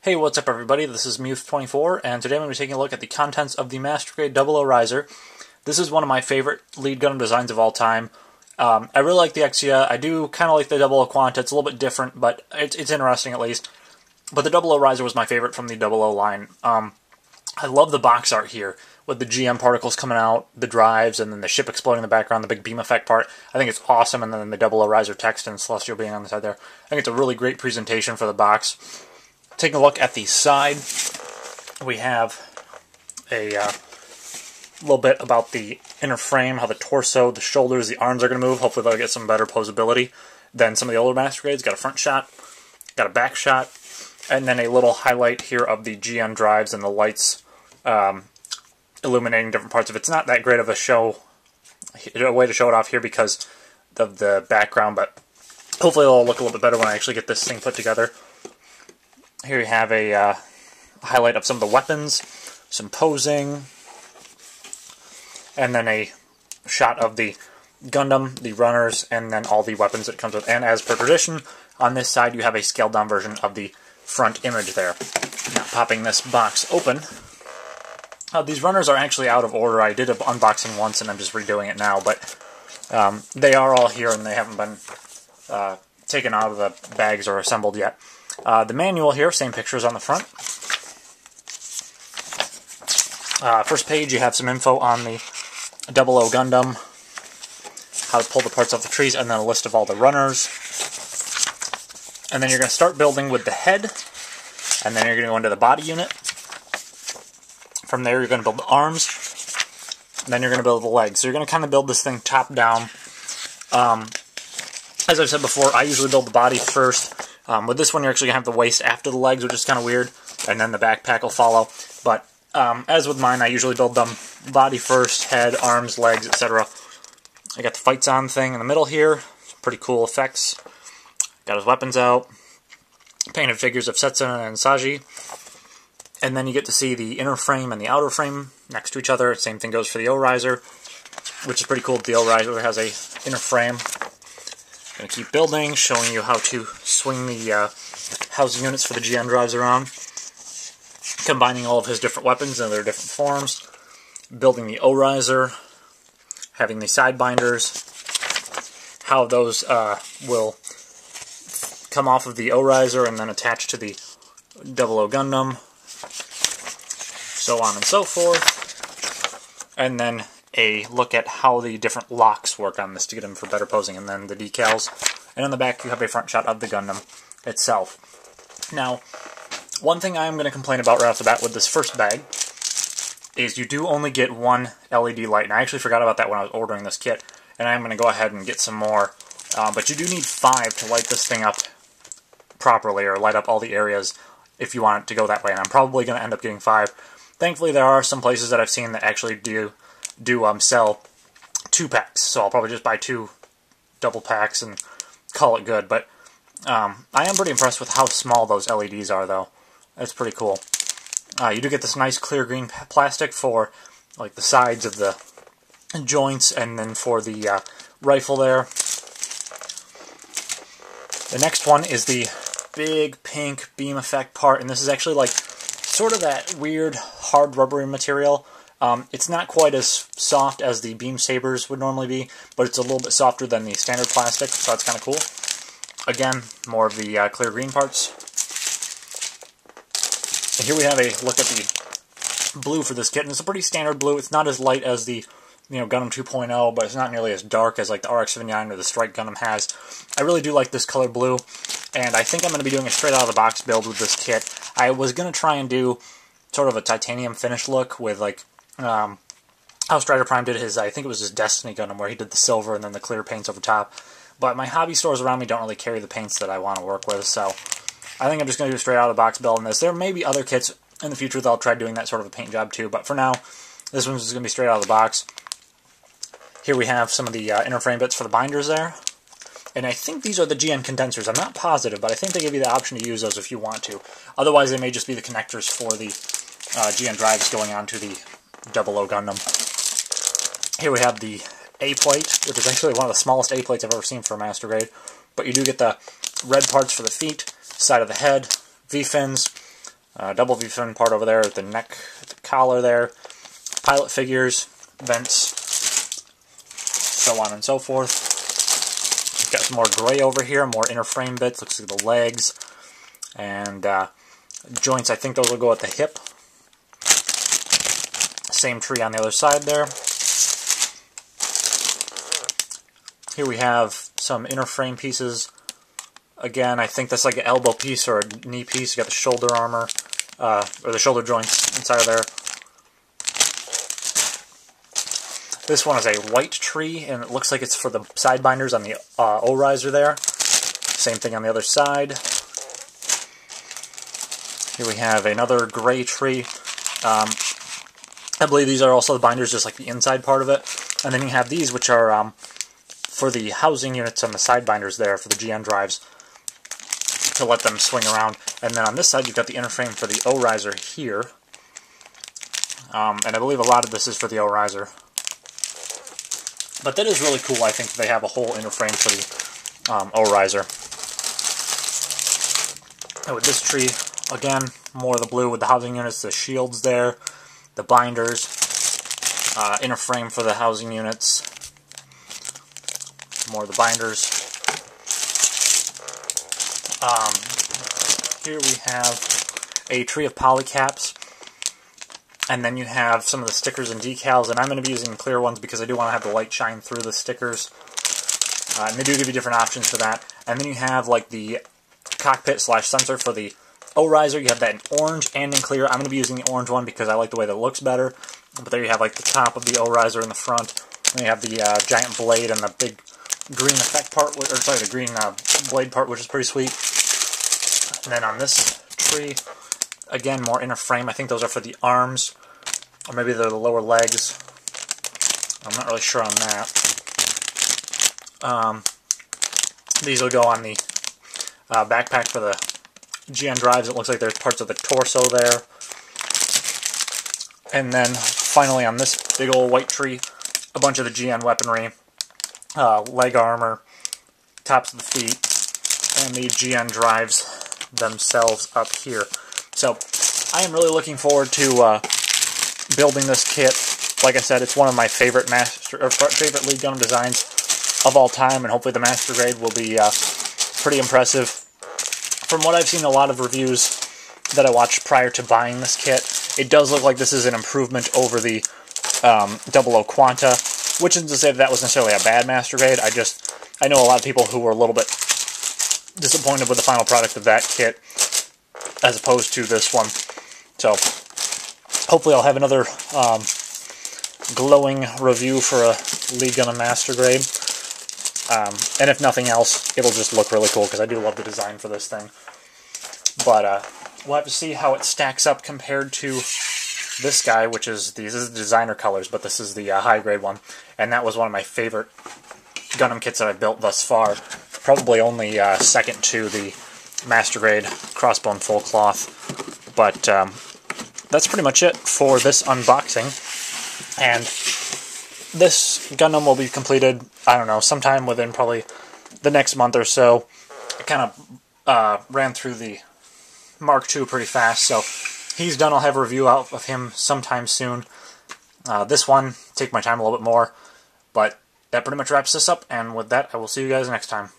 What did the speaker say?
Hey, what's up everybody? This is Muth24, and today I'm going to be taking a look at the contents of the Master Grade 00 Riser. This is one of my favorite lead Gundam designs of all time. I really like the Exia. I do kind of like the 00 Quanta. It's a little bit different, but it's interesting at least. But the 00 Riser was my favorite from the 00 line. I love the box art here, with the GM particles coming out, the drives, and then the ship exploding in the background, the big beam effect part. I think it's awesome, and then the 00 Riser text and Celestial being on the side there. I think it's a really great presentation for the box. Taking a look at the side, we have a little bit about the inner frame, how the torso, the shoulders, the arms are going to move. Hopefully they'll get some better posability than some of the older Master Grades. Got a front shot, got a back shot, and then a little highlight here of the GM drives and the lights illuminating different parts of it. It's not that great of a way to show it off here because of the background, but hopefully it'll look a little bit better when I actually get this thing put together. Here you have a highlight of some of the weapons, some posing, and then a shot of the Gundam, the runners, and then all the weapons that it comes with. And as per tradition, on this side you have a scaled down version of the front image there. Now popping this box open, these runners are actually out of order. I did an unboxing once and I'm just redoing it now, but they are all here and they haven't been taken out of the bags or assembled yet. The manual here, same pictures on the front. First page, you have some info on the 00 Gundam, how to pull the parts off the trees, and then a list of all the runners. And then you're going to start building with the head, and then you're going to go into the body unit. From there, you're going to build the arms, and then you're going to build the legs. So you're going to kind of build this thing top down. As I've said before, I usually build the body first. With this one, you're actually going to have the waist after the legs, which is kind of weird, and then the backpack will follow. But as with mine, I usually build them body first, head, arms, legs, etc. I got the Fights On thing in the middle here. Pretty cool effects. Got his weapons out. Painted figures of Setsuna and Saji. And then you get to see the inner frame and the outer frame next to each other. Same thing goes for the O-Riser, which is pretty cool. The O-Riser has a inner frame. Going to keep building, showing you how to swing the housing units for the GM drives around, combining all of his different weapons in their different forms, building the O-Riser, having the side binders, how those will come off of the O-Riser and then attach to the 00 Gundam, so on and so forth, and then a look at how the different locks work on this to get them for better posing, and then the decals. And on the back you have a front shot of the Gundam itself. Now, one thing I am going to complain about right off the bat with this first bag is you do only get one LED light, and I actually forgot about that when I was ordering this kit, and I'm going to go ahead and get some more. But you do need 5 to light this thing up properly, or light up all the areas if you want it to go that way, and I'm probably going to end up getting 5. Thankfully there are some places that I've seen that actually do sell 2 packs, so I'll probably just buy 2 double packs and call it good. But I am pretty impressed with how small those LEDs are, though. That's pretty cool. You do get this nice clear green plastic for like the sides of the joints, and then for the rifle there. The next one is the big pink beam effect part, and this is actually like sort of that weird hard rubbery material. It's not quite as soft as the beam sabers would normally be, but it's a little bit softer than the standard plastic, so that's kind of cool. Again, more of the clear green parts. And here we have a look at the blue for this kit, and it's a pretty standard blue. It's not as light as the Gundam 2.0, but it's not nearly as dark as like the RX-79 or the Strike Gundam has. I really do like this color blue, and I think I'm going to be doing a straight out of the box build with this kit. I was going to try and do sort of a titanium finish look with like how Strider Prime did his, I think it was his Destiny Gundam, where he did the silver and then the clear paints over top. But my hobby stores around me don't really carry the paints that I want to work with, so I think I'm just going to do a straight out of the box build on this. There may be other kits in the future that I'll try doing that sort of a paint job too, but for now, this one's just going to be straight out of the box. Here we have some of the inner frame bits for the binders there. And I think these are the GN condensers. I'm not positive, but I think they give you the option to use those if you want to. Otherwise, they may just be the connectors for the GN drives going on to the 00 Gundam. Here we have the A-plate, which is actually one of the smallest A-plates I've ever seen for a Master Grade. But you do get the red parts for the feet, side of the head, V-fins, Double V-fin part over there at the neck, at the collar there. Pilot figures, vents, so on and so forth. We've got some more gray over here, more inner frame bits. Looks like the legs. And joints, I think those will go at the hip. Same tree on the other side there. Here we have some inner frame pieces. Again, I think that's like an elbow piece or a knee piece. You got the shoulder armor, or the shoulder joints inside of there. This one is a white tree, and it looks like it's for the side binders on the O-riser there. Same thing on the other side. Here we have another gray tree. I believe these are also the binders, just like the inside part of it. And then you have these, which are for the housing units on the side binders there, for the GN drives, to let them swing around. And then on this side, you've got the inner frame for the O-riser here. And I believe a lot of this is for the O-riser. But that is really cool, I think, they have a whole inner frame for the O-riser. And with this tree, again, more of the blue with the housing units, the shields there, the binders, inner frame for the housing units, more of the binders. Here we have a tree of polycaps, and then you have some of the stickers and decals, and I'm going to be using clear ones because I do want to have the light shine through the stickers. And they do give you different options for that. And then you have like the cockpit / sensor for the O-riser. You have that in orange and in clear. I'm going to be using the orange one because I like the way that it looks better. But there you have like the top of the O-riser in the front. Then you have the giant blade and the big green effect part, or sorry, the green blade part, which is pretty sweet. And then on this tree, again, more inner frame. I think those are for the arms, or maybe they're the lower legs. I'm not really sure on that. These will go on the backpack for the GN drives. It looks like there's parts of the torso there. And then finally on this big old white tree, a bunch of the GN weaponry, leg armor, tops of the feet, and the GN drives themselves up here. So I am really looking forward to building this kit. Like I said, it's one of my favorite favorite Lead Gundam designs of all time, and hopefully the Master Grade will be pretty impressive. From what I've seen, a lot of reviews that I watched prior to buying this kit, it does look like this is an improvement over the 00 Quanta, which isn't to say that was necessarily a bad Master Grade. I know a lot of people who were a little bit disappointed with the final product of that kit as opposed to this one. So hopefully I'll have another glowing review for a Lead Gundam Master Grade. And if nothing else, it'll just look really cool because I do love the design for this thing. But we'll have to see how it stacks up compared to this guy, which is these is the designer colors, but this is the high grade one. And that was one of my favorite Gundam kits that I've built thus far. Probably only second to the Master Grade Crossbone Full Cloth. But that's pretty much it for this unboxing. And this Gundam will be completed, I don't know, sometime within probably the next month or so. I kind of ran through the Mark II pretty fast, so he's done. I'll have a review out of him sometime soon. This one, take my time a little bit more, but that pretty much wraps this up, and with that, I will see you guys next time.